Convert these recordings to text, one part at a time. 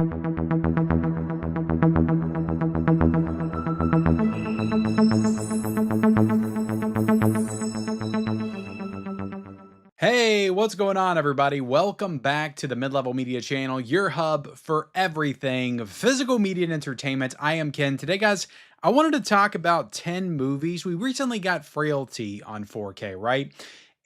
Hey, what's going on, everybody? Welcome back to the Mid-Level Media channel, your hub for everything physical media and entertainment. I am Ken. Today, guys, I wanted to talk about 10 movies. We recently got Frailty on 4K, right?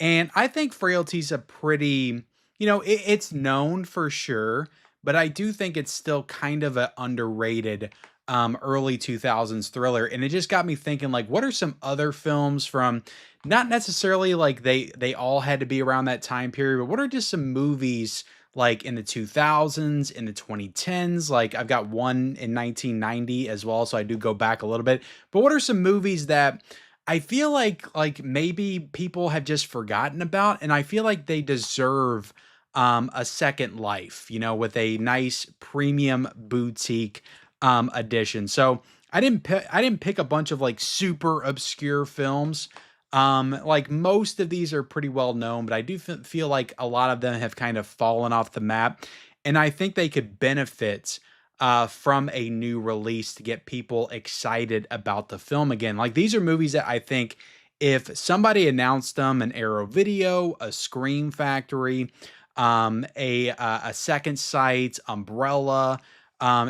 And I think Frailty's a pretty, it's known for sure, but I do think it's still kind of an underrated early 2000s thriller. And it just got me thinking, like, what are some other films from not necessarily like they all had to be around that time period, but what are just some movies like in the 2000s, in the 2010s? Like I've got one in 1990 as well, so I do go back a little bit. But what are some movies that I feel like maybe people have just forgotten about, and I feel like they deserve a second life, with a nice premium boutique edition. So I didn't pick a bunch of like super obscure films. Like most of these are pretty well known, but I do feel like a lot of them have kind of fallen off the map, and I think they could benefit from a new release to get people excited about the film again. Like these are movies that I think if somebody announced them, an Arrow Video, a Scream Factory, a Second Sight, Umbrella,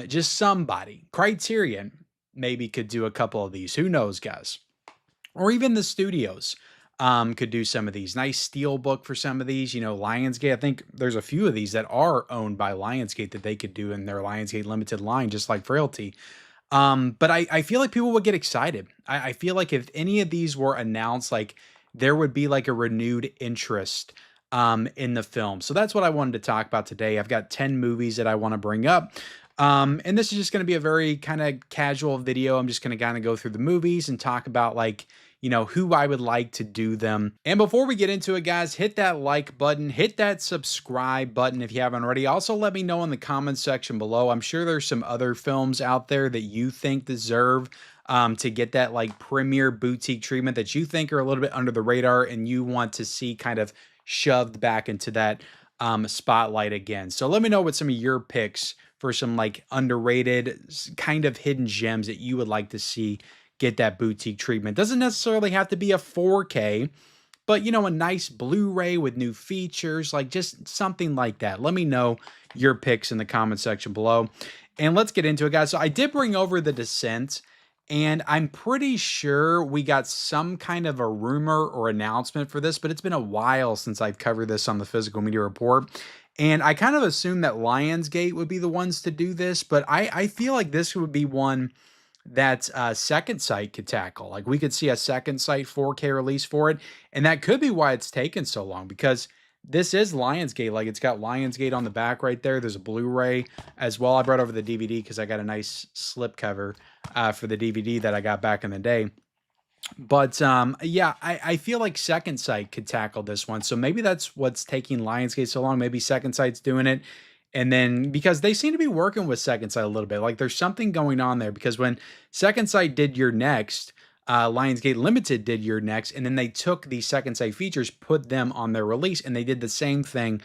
just somebody, Criterion maybe could do a couple of these. Who knows, guys? Or even the studios could do some of these. Nice Steelbook for some of these. Lionsgate, I think there's a few of these that are owned by Lionsgate that they could do in their Lionsgate limited line, just like Frailty. But I feel like people would get excited. I feel like if any of these were announced, like there would be like a renewed interest in the film. So that's what I wanted to talk about today. I've got 10 movies that I want to bring up. And this is just going to be a very kind of casual video. I'm just going to kind of go through the movies and talk about like, who I would like to do them. And before we get into it, guys, hit that like button, hit that subscribe button if you haven't already. Also, let me know in the comments section below. I'm sure there's some other films out there that you think deserve to get that like premier boutique treatment that you think are a little bit under the radar and you want to see kind of shoved back into that spotlight again. So let me know what some of your picks for some like underrated kind of hidden gems that you would like to see get that boutique treatment. Doesn't necessarily have to be a 4K, but a nice Blu-ray with new features, like just something like that. Let me know your picks in the comment section below. And let's get into it, guys. So I did bring over The Descent, and I'm pretty sure we got some kind of a rumor or announcement for this, but it's been a while since I've covered this on the Physical Media Report. And I kind of assumed that Lionsgate would be the ones to do this, but I feel like this would be one that Second Sight could tackle. Like we could see a Second Sight 4K release for it, and that could be why it's taken so long, because this is Lionsgate. Like it's got Lionsgate on the back right there. There's a Blu-ray as well. I brought over the DVD because I got a nice slip cover for the DVD that I got back in the day. But yeah, I feel like Second Sight could tackle this one. So maybe that's what's taking Lionsgate so long. Maybe Second Sight's doing it. And then because they seem to be working with Second Sight a little bit, like there's something going on there, because when Second Sight did Your Next, Lionsgate Limited did Your Next, and then they took the Second Sight features, put them on their release, and they did the same thing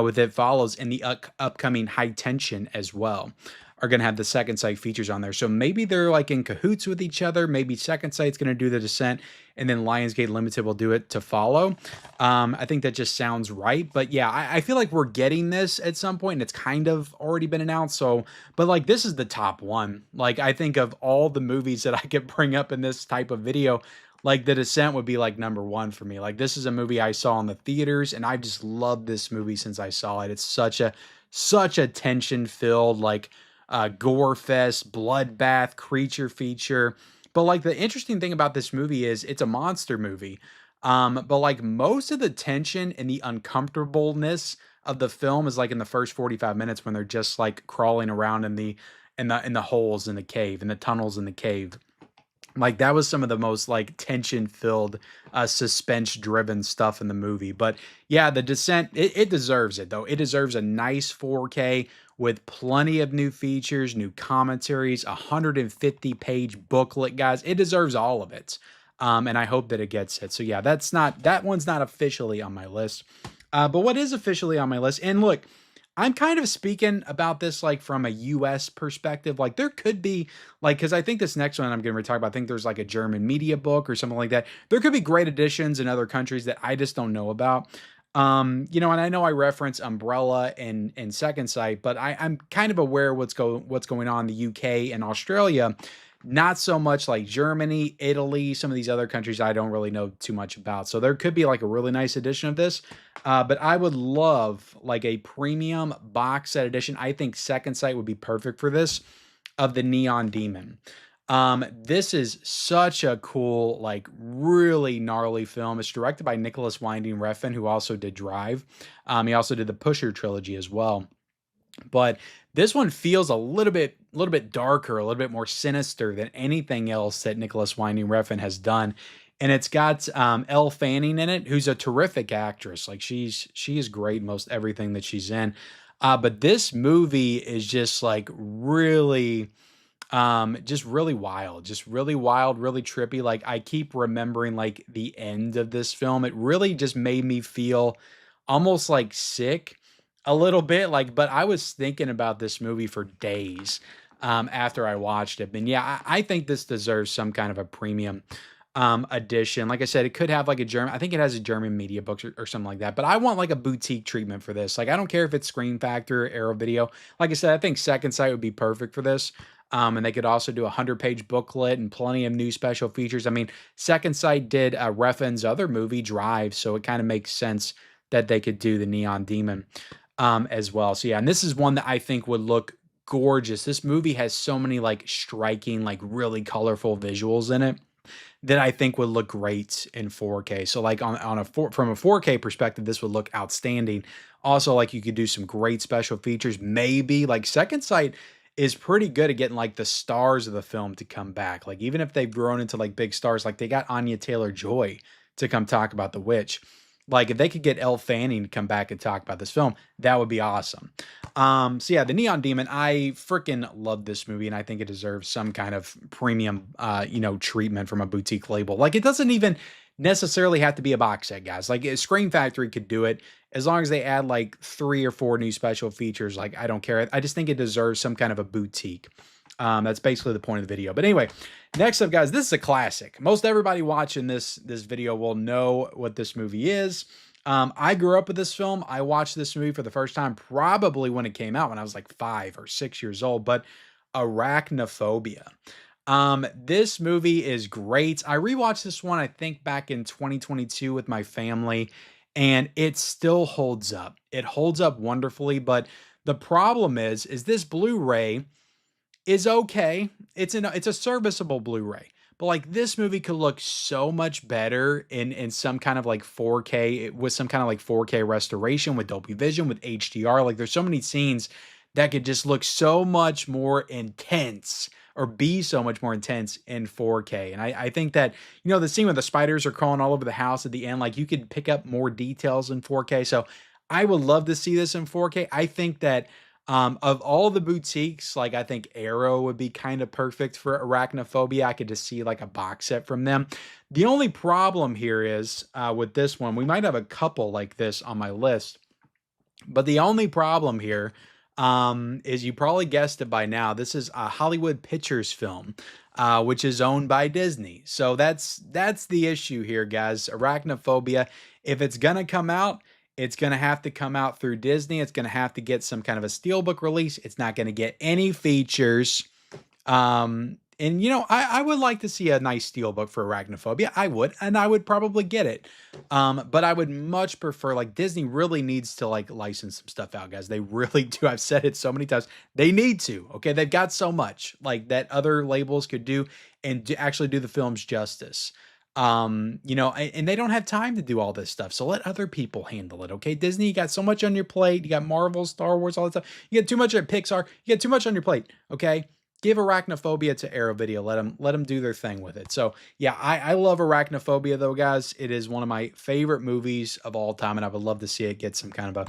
with It Follows in the upcoming High Tension as well. Are going to have the Second Sight features on there. So maybe they're like in cahoots with each other. Maybe Second Sight's going to do The Descent, and then Lionsgate Limited will do it to follow. I think that just sounds right. But yeah, I feel like we're getting this at some point, and it's kind of already been announced. So, but like this is the top one. Like I think of all the movies that I could bring up in this type of video, like The Descent would be like number one for me. Like this is a movie I saw in the theaters, and I've just loved this movie since I saw it. It's such a tension-filled, like gore fest, bloodbath, creature feature. But like the interesting thing about this movie is it's a monster movie. But like most of the tension and the uncomfortableness of the film is like in the first 45 minutes when they're just like crawling around in the holes in the cave, in the tunnels in the cave. Like that was some of the most like tension filled, suspense driven stuff in the movie. But yeah, The Descent, it deserves it though. It deserves a nice 4K with plenty of new features, new commentaries, 150-page booklet, guys. It deserves all of it. And I hope that it gets it. So yeah, that one's not officially on my list. But what is officially on my list, and look, I'm kind of speaking about this like from a US perspective. Like there could be like cuz I think this next one I'm going to talk about I think there's like a German media book or something like that. There could be great additions in other countries that I just don't know about. You know, and I know I reference Umbrella and Second Sight, but I'm kind of aware what's going on in the UK and Australia. Not so much like Germany, Italy, some of these other countries I don't really know too much about. So there could be like a really nice edition of this. But I would love like a premium box set edition. I think Second Sight would be perfect for this of the Neon Demon. This is such a cool, like really gnarly film. It's directed by Nicholas Winding Refn, who also did Drive. He also did the Pusher trilogy as well. But this one feels a little bit darker, a little bit more sinister than anything else that Nicholas Winding Refn has done. And it's got Elle Fanning in it, who's a terrific actress. Like she is great in most everything that she's in. But this movie is just like really just really wild, really trippy. Like I keep remembering like the end of this film. It really just made me feel almost like sick a little bit. Like, but I was thinking about this movie for days after I watched it. And yeah, I think this deserves some kind of a premium edition. Like I said, it could have like a German, I think it has a German media book or something like that. But I want like a boutique treatment for this. Like I don't care if it's Screen Factor or Arrow Video. Like I said, I think Second Sight would be perfect for this. And they could also do a 100-page booklet and plenty of new special features. I mean, Second Sight did Refn's other movie, Drive, so it kind of makes sense that they could do the Neon Demon as well. So yeah, and this is one that I think would look gorgeous. This movie has so many like striking, like really colorful visuals in it that I think would look great in 4K. So like from a 4K perspective, this would look outstanding. Also, like you could do some great special features. Maybe like Second Sight is pretty good at getting like the stars of the film to come back. Like even if they've grown into like big stars, like they got Anya Taylor-Joy to come talk about The Witch. Like if they could get Elle Fanning to come back and talk about this film, that would be awesome. So yeah, the Neon Demon, I freaking love this movie, and I think it deserves some kind of premium, treatment from a boutique label. Like it doesn't even necessarily have to be a box set, guys. Like Scream Factory could do it as long as they add like 3 or 4 new special features. Like I don't care. I just think it deserves some kind of a boutique. That's basically the point of the video. But anyway, next up, guys, this is a classic. Most everybody watching this video will know what this movie is. I grew up with this film. I watched this movie for the first time probably when it came out when I was like 5 or 6 years old. But Arachnophobia. This movie is great. I rewatched this one, I think, back in 2022 with my family, and it still holds up. It holds up wonderfully, but the problem is this Blu-ray is okay. It's a serviceable Blu-ray. But like this movie could look so much better in some kind of like 4K with some kind of like 4K restoration with Dolby Vision with HDR. Like there's so many scenes that could just look so much more intense or be so much more intense in 4K. And I think that, the scene where the spiders are crawling all over the house at the end, like you could pick up more details in 4K. So I would love to see this in 4K. I think that of all the boutiques, like I think Arrow would be kind of perfect for Arachnophobia. I could just see like a box set from them. The only problem here is with this one, we might have a couple like this on my list, but the only problem here is you probably guessed it by now. This is a Hollywood Pictures film, which is owned by Disney. So that's the issue here, guys. Arachnophobia, if it's gonna come out, it's going to have to come out through Disney. It's going to have to get some kind of a steelbook release. It's not going to get any features. And, I would like to see a nice steelbook for Arachnophobia. I would, and I would probably get it. But I would much prefer, like, Disney really needs to, like, license some stuff out, guys. They really do. I've said it so many times. They need to, okay? They've got so much, like, that other labels could do and actually do the films justice. And they don't have time to do all this stuff. So let other people handle it. Okay. Disney, you got so much on your plate. You got Marvel, Star Wars, all that stuff. You get too much at Pixar. You get too much on your plate. Okay. Give Arachnophobia to Arrow Video. Let them do their thing with it. So yeah, I love Arachnophobia though, guys. It is one of my favorite movies of all time. And I would love to see it get some kind of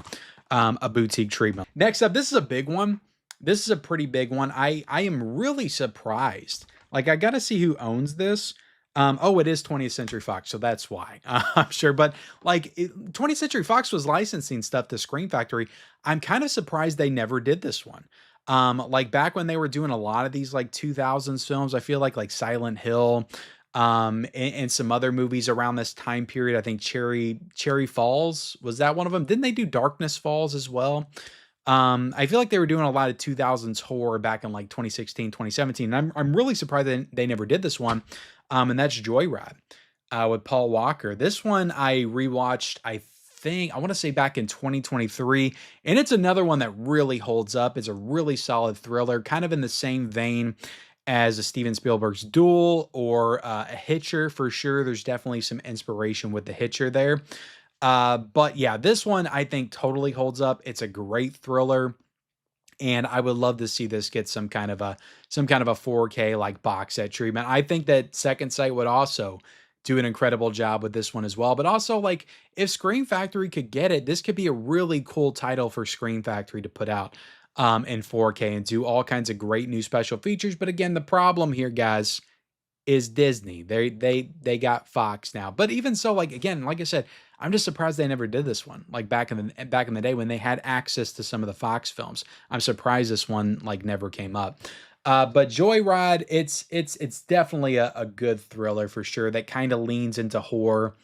a boutique treatment. Next up, this is a big one. This is a pretty big one. I am really surprised. Like I got to see who owns this. Oh, it is 20th Century Fox, so that's why. I'm sure, but like 20th Century Fox was licensing stuff to Scream Factory. I'm kind of surprised they never did this one. Like back when they were doing a lot of these like 2000s films, I feel like Silent Hill, and some other movies around this time period. I think Cherry Falls, was that one of them? Didn't they do Darkness Falls as well? I feel like they were doing a lot of 2000s horror back in like 2016, 2017. And I'm really surprised they never did this one. And that's Joyride, with Paul Walker. This one I rewatched, I want to say back in 2023. And it's another one that really holds up. It's a really solid thriller, kind of in the same vein as a Steven Spielberg's Duel or a Hitcher for sure. There's definitely some inspiration with the Hitcher there. But yeah, this one I think totally holds up. It's a great thriller, and I would love to see this get some kind of a 4K like box set treatment. I think that Second Sight would also do an incredible job with this one as well. But also, like, if Scream Factory could get it, this could be a really cool title for Scream Factory to put out in 4K and do all kinds of great new special features. But again, the problem here, guys, is Disney. They got Fox now. But even so, like again, like I said, I'm just surprised they never did this one. Like back in the day when they had access to some of the Fox films. I'm surprised this one like never came up. But Joyride, it's definitely a good thriller for sure that kind of leans into horror.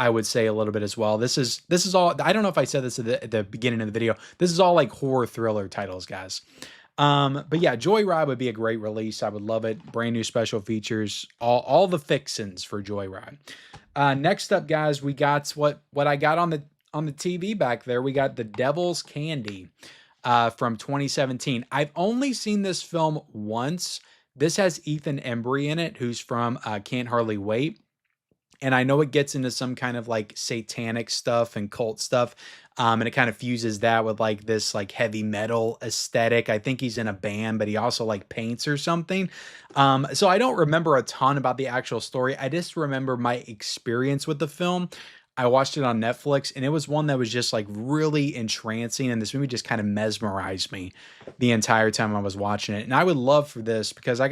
I would say a little bit as well. This is all. I don't know if I said this at the beginning of the video. This is all like horror thriller titles, guys. But yeah, Joyride would be a great release. I would love it. Brand new special features, all the fixins for Joyride. Next up, guys, we got what I got on the TV back there. We got The Devil's Candy from 2017. I've only seen this film once. This has Ethan Embry in it, who's from Can't Hardly Wait. And I know it gets into some kind of like satanic stuff and cult stuff. And it kind of fuses that with like this like heavy metal aesthetic. I think he's in a band, but he also like paints or something. So I don't remember a ton about the actual story. I just remember my experience with the film. I watched it on Netflix, and it was one that was just like really entrancing. And this movie just kind of mesmerized me the entire time I was watching it. And I would love for this because I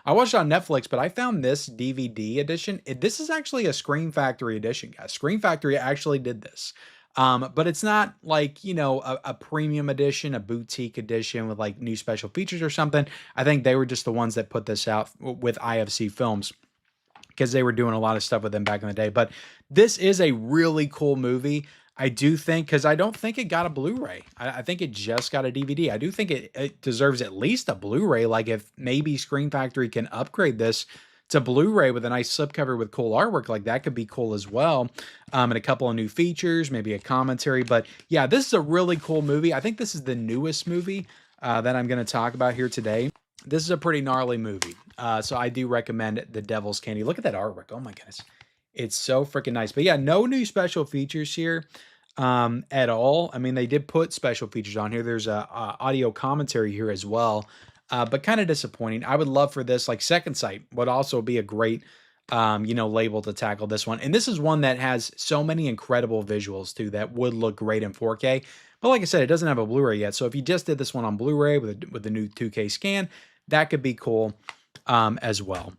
watched it on Netflix, but I found this DVD edition. This is actually a Scream Factory edition, guys. Scream Factory actually did this. But it's not like, a premium edition, a boutique edition with like new special features or something. I think they were just the ones that put this out with IFC Films, because they were doing a lot of stuff with them back in the day. But this is a really cool movie. I do think, because I don't think it got a Blu-ray. I think it just got a DVD. I do think it deserves at least a Blu-ray. Like if maybe Screen Factory can upgrade this to Blu-ray with a nice slipcover with cool artwork, like that could be cool as well. And a couple of new features, maybe a commentary. But yeah, this is a really cool movie. I think this is the newest movie that I'm going to talk about here today. This is a pretty gnarly movie. So I do recommend The Devil's Candy. Look at that artwork. Oh my goodness. It's so freaking nice. But yeah, no new special features here at all. I mean, they did put special features on here. There's a audio commentary here as well. But kind of disappointing. I would love for this, like Second Sight would also be a great, label to tackle this one. And this is one that has so many incredible visuals too that would look great in 4K. But like I said, it doesn't have a Blu-ray yet. So if you just did this one on Blu-ray with the new 2K scan, that could be cool as well.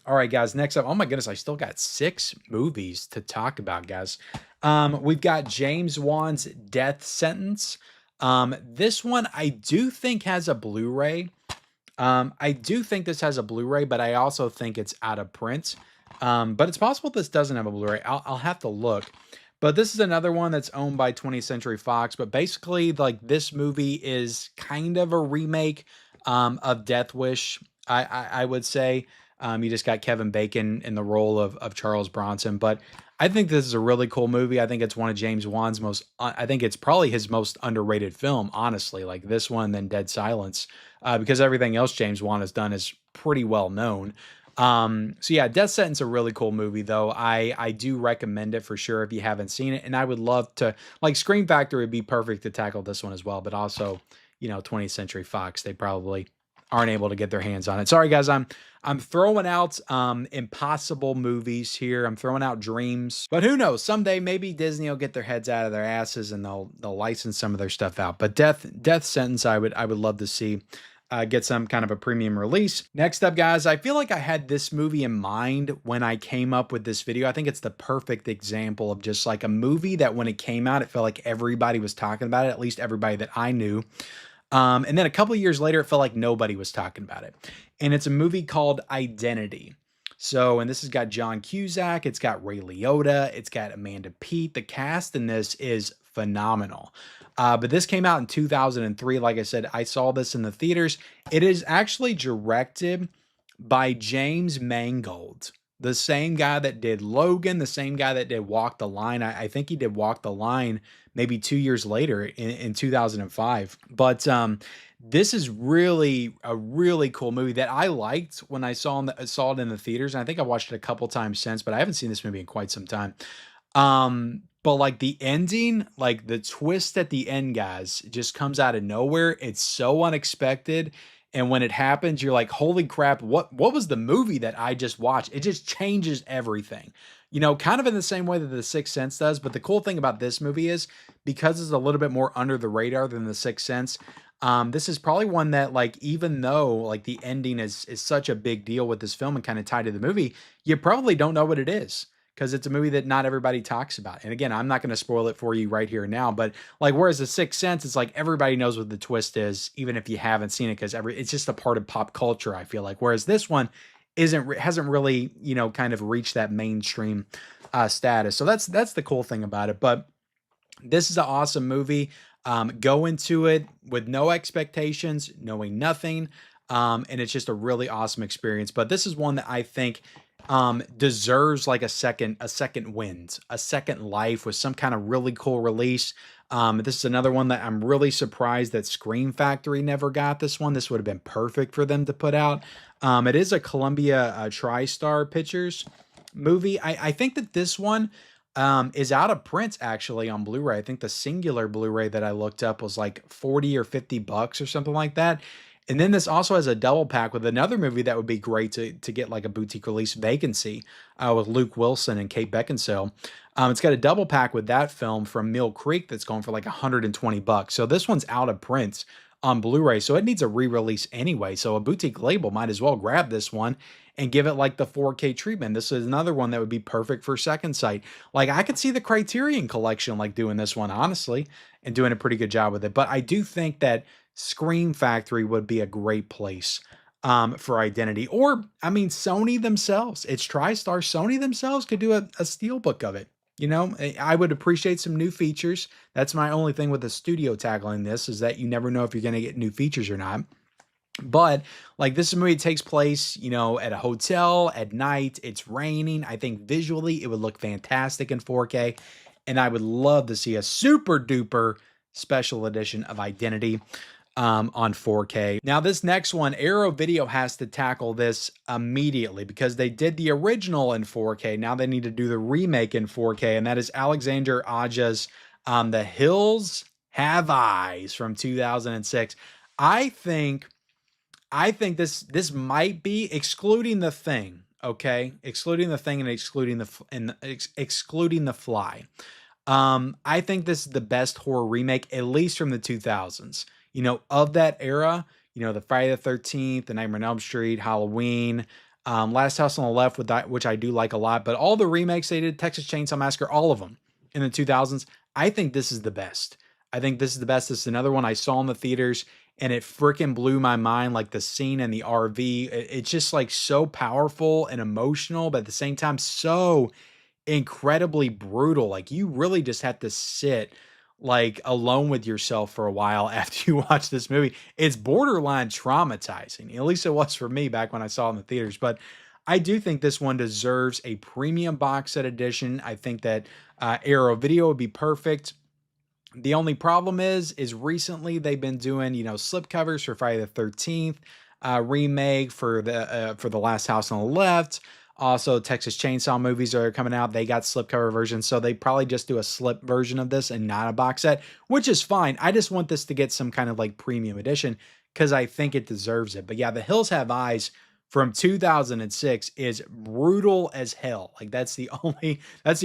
All right, guys, next up. Oh my goodness, I still got 6 movies to talk about, guys. We've got James Wan's Death Sentence. This one I do think has a Blu-ray. I do think this has a Blu-ray, but I also think it's out of print. But it's possible this doesn't have a Blu-ray. I'll have to look. But this is another one that's owned by 20th Century Fox. But basically, like, this movie is kind of a remake of Death Wish, I would say. You just got Kevin Bacon in the role of Charles Bronson. But I think this is a really cool movie. I think it's one of James Wan's I think it's probably his most underrated film, honestly. Like this one, then Dead Silence. Because everything else James Wan has done is pretty well known. So yeah, Death Sentence, a really cool movie though. I do recommend it for sure if you haven't seen it. And I would love to, like, Scream Factory would be perfect to tackle this one as well. But also, 20th Century Fox, they probably aren't able to get their hands on it. Sorry guys, I'm throwing out impossible movies here. I'm throwing out dreams. But who knows? Someday maybe Disney will get their heads out of their asses and they'll license some of their stuff out. But Death Sentence, I would love to see. get some kind of a premium release. Next up, guys, I feel like I had this movie in mind when I came up with this video. I think it's the perfect example of just like a movie that when it came out, it felt like everybody was talking about it, at least everybody that I knew. And then a couple of years later, it felt like nobody was talking about it. And it's a movie called Identity. So, and this has got John Cusack, it's got Ray Liotta, it's got Amanda Peet. The cast in this is phenomenal. But this came out in 2003. Like I said, I saw this in the theaters. It is actually directed by James Mangold, the same guy that did Logan, the same guy that did Walk the Line. I think he did Walk the Line maybe 2 years later in 2005. But this is really a really cool movie that I liked when I saw it in the theaters. And I think I watched it a couple times since, but I haven't seen this movie in quite some time. But like the ending, like the twist at the end, guys, just comes out of nowhere. It's so unexpected. And when it happens, you're like, holy crap, what was the movie that I just watched? It just changes everything. You know, kind of in the same way that The Sixth Sense does. But the cool thing about this movie is because it's a little bit more under the radar than The Sixth Sense, this is probably one that, like, even though like the ending is such a big deal with this film and kind of tied to the movie, you probably don't know what it is because it's a movie that not everybody talks about. And again, I'm not going to spoil it for you right here and now, but like, whereas The Sixth Sense, it's like everybody knows what the twist is, even if you haven't seen it, because it's just a part of pop culture, I feel like. Whereas this one hasn't really, you know, kind of reached that mainstream status. So that's the cool thing about it. But this is an awesome movie. Go into it with no expectations, knowing nothing. And it's just a really awesome experience. But this is one that I think deserves like a second wind, a second life with some kind of really cool release. This is another one that I'm really surprised that Scream Factory never got this one. This would have been perfect for them to put out. It is a Columbia TriStar Pictures movie. I think that this one is out of print actually on Blu-ray. I think the singular Blu-ray that I looked up was like 40 or 50 bucks or something like that. And then this also has a double pack with another movie that would be great to get like a boutique release, Vacancy, with Luke Wilson and Kate Beckinsale. It's got a double pack with that film from Mill Creek that's going for like 120 bucks. So this one's out of print on Blu-ray, so it needs a re-release anyway. So a boutique label might as well grab this one and give it like the 4K treatment. This is another one that would be perfect for Second Sight. Like I could see the Criterion Collection like doing this one, honestly, and doing a pretty good job with it. But I do think that Scream Factory would be a great place for Identity. Or, I mean, Sony themselves. It's TriStar. Sony themselves could do a steelbook of it. You know, I would appreciate some new features. That's my only thing with the studio tackling this, is that you never know if you're going to get new features or not. But like this movie takes place, you know, at a hotel at night. It's raining. I think visually it would look fantastic in 4K. And I would love to see a super duper special edition of Identity on 4K. Now, this next one, Arrow Video has to tackle this immediately because they did the original in 4K. Now they need to do the remake in 4K, and that is Alexander Aja's The Hills Have Eyes from 2006. I think this might be, excluding The Thing, okay? Excluding The Thing and excluding The Fly. I think this is the best horror remake, at least from the 2000s. You know, of that era, you know, the Friday the 13th, the Nightmare on Elm Street, Halloween, Last House on the Left, which I do like a lot, but all the remakes they did, Texas Chainsaw Massacre, all of them in the 2000s, I think this is the best. I think this is the best. This is another one I saw in the theaters, and it freaking blew my mind. Like the scene in the RV, it's just like so powerful and emotional, but at the same time, so incredibly brutal. Like you really just have to sit like alone with yourself for a while after you watch this movie. It's borderline traumatizing. At least it was for me back when I saw it in the theaters. But I do think this one deserves a premium box set edition. I think that Arrow Video would be perfect. The only problem is recently they've been doing, you know, slipcovers for Friday the 13th remake, for the Last House on the Left. Also, Texas Chainsaw movies are coming out. They got slipcover versions, so they probably just do a slip version of this and not a box set, which is fine. I just want this to get some kind of like premium edition because I think it deserves it. But yeah, The Hills Have Eyes from 2006 is brutal as hell. Like that's the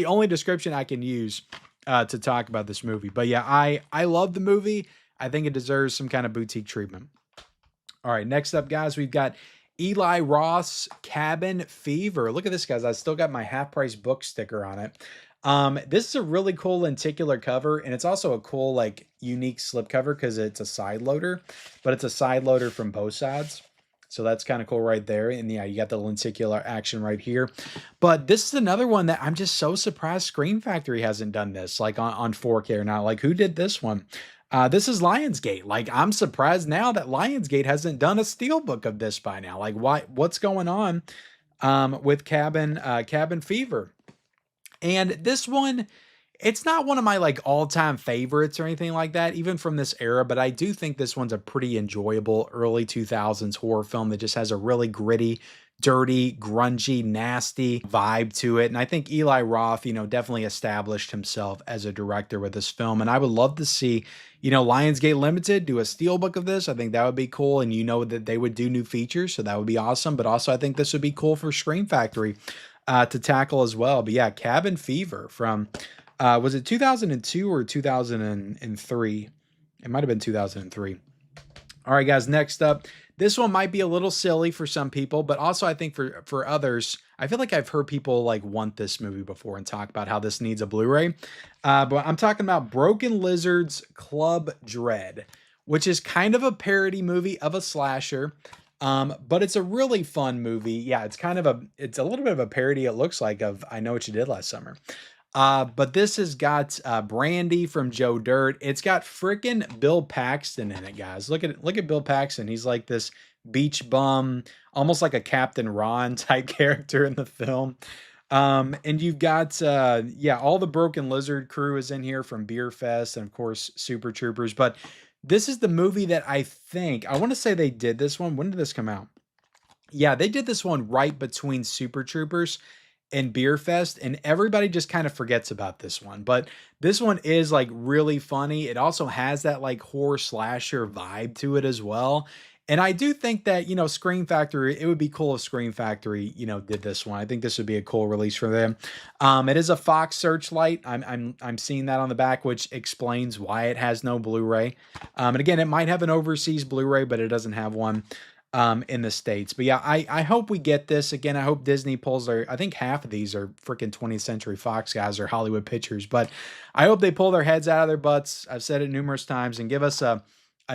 only description I can use to talk about this movie. But yeah, I love the movie. I think it deserves some kind of boutique treatment. All right, next up, guys, we've got Eli Roth's Cabin Fever. Look at this, guys. I still got my half price book sticker on it. This is a really cool lenticular cover, and it's also a cool, like, unique slip cover because it's a side loader, but it's a side loader from both sides. So that's kind of cool right there. And yeah, you got the lenticular action right here. But this is another one that I'm just so surprised Screen Factory hasn't done this, like on 4K or not. Like, who did this one? This is Lionsgate. Like, I'm surprised now that Lionsgate hasn't done a steelbook of this by now. Like, what's going on with Cabin Fever? And this one, it's not one of my like all-time favorites or anything like that, even from this era, but I do think this one's a pretty enjoyable early 2000s horror film that just has a really gritty, dirty, grungy, nasty vibe to it. And I think Eli Roth, definitely established himself as a director with this film. And I would love to see, Lionsgate Limited do a steelbook of this. I think that would be cool. And that they would do new features, so that would be awesome. But also I think this would be cool for Screen Factory to tackle as well. But yeah, Cabin Fever from, was it 2002 or 2003? It might have been 2003. All right, guys, next up. This one might be a little silly for some people, but also I think for others, I feel like I've heard people like want this movie before and talk about how this needs a Blu-ray. But I'm talking about Broken Lizard's Club Dread, which is kind of a parody movie of a slasher. But it's a really fun movie. Yeah, it's a little bit of a parody, it looks like, of I Know What You Did Last Summer. But this has got Brandy from Joe Dirt. It's got frickin' Bill Paxton in it, guys. Look at Bill Paxton. He's like this beach bum, almost like a Captain Ron type character in the film. And you've got all the Broken Lizard crew is in here from Beer Fest and of course Super Troopers. But this is the movie that I want to say they did this one. When did this come out? Yeah, they did this one right between Super Troopers and Beer Fest, and everybody just kind of forgets about this one. But this one is like really funny. It also has that like horror slasher vibe to it as well. And I do think that, Scream Factory, it would be cool if Scream Factory, did this one. I think this would be a cool release for them. It is a Fox Searchlight. I'm seeing that on the back, which explains why it has no Blu-ray. And again, it might have an overseas Blu-ray, but it doesn't have one in the States. But yeah, I hope we get this. Again, I hope Disney pulls I think half of these are freaking 20th Century Fox guys or Hollywood Pictures, but I hope they pull their heads out of their butts. I've said it numerous times, and give us a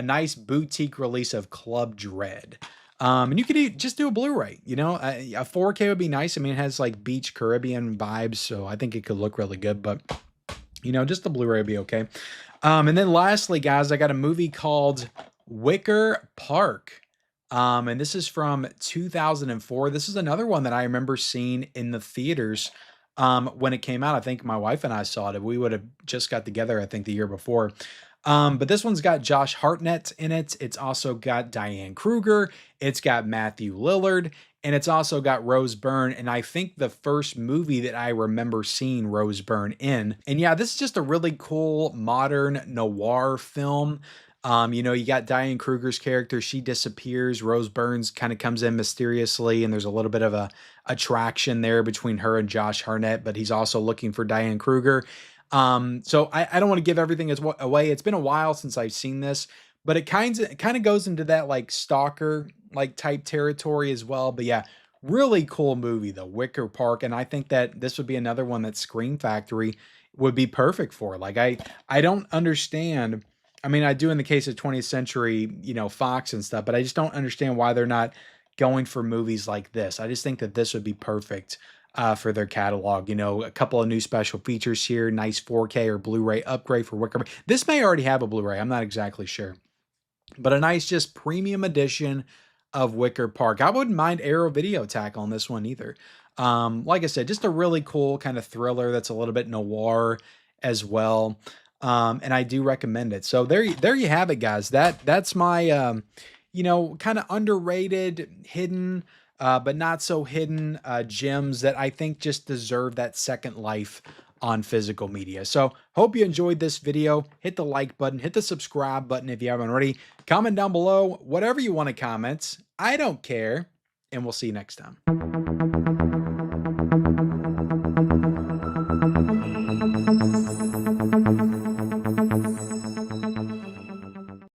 nice boutique release of Club Dread. And you could just do a Blu-ray, a 4K would be nice. I mean, it has like beach Caribbean vibes, so I think it could look really good, but just the Blu-ray would be okay. And then lastly, guys, I got a movie called Wicker Park. And this is from 2004. This is another one that I remember seeing in the theaters when it came out. I think my wife and I saw it. We would have just got together, I think, the year before. But this one's got Josh Hartnett in it. It's also got Diane Kruger. It's got Matthew Lillard. And it's also got Rose Byrne. And I think the first movie that I remember seeing Rose Byrne in. And yeah, this is just a really cool modern noir film. You got Diane Kruger's character. She disappears. Rose Byrne kind of comes in mysteriously, and there's a little bit of a attraction there between her and Josh Hartnett, but he's also looking for Diane Kruger. So I don't want to give everything away. It's been a while since I've seen this, but it kind of goes into that like stalker like type territory as well. But yeah, really cool movie, The Wicker Park, and I think that this would be another one that Scream Factory would be perfect for. Like I don't understand. I mean, I do in the case of 20th Century, Fox and stuff, but I just don't understand why they're not going for movies like this. I just think that this would be perfect for their catalog. A couple of new special features here, nice 4K or Blu-ray upgrade for Wicker. This may already have a Blu-ray. I'm not exactly sure, but a nice just premium edition of Wicker Park. I wouldn't mind Arrow Video tackling this one either. Like I said, just a really cool kind of thriller that's a little bit noir as well. And I do recommend it. So there you have it, guys. That's my, kind of underrated, hidden, but not so hidden gems that I think just deserve that second life on physical media. So hope you enjoyed this video. Hit the like button, hit the subscribe button if you haven't already. Comment down below, whatever you want to comment. I don't care. And we'll see you next time.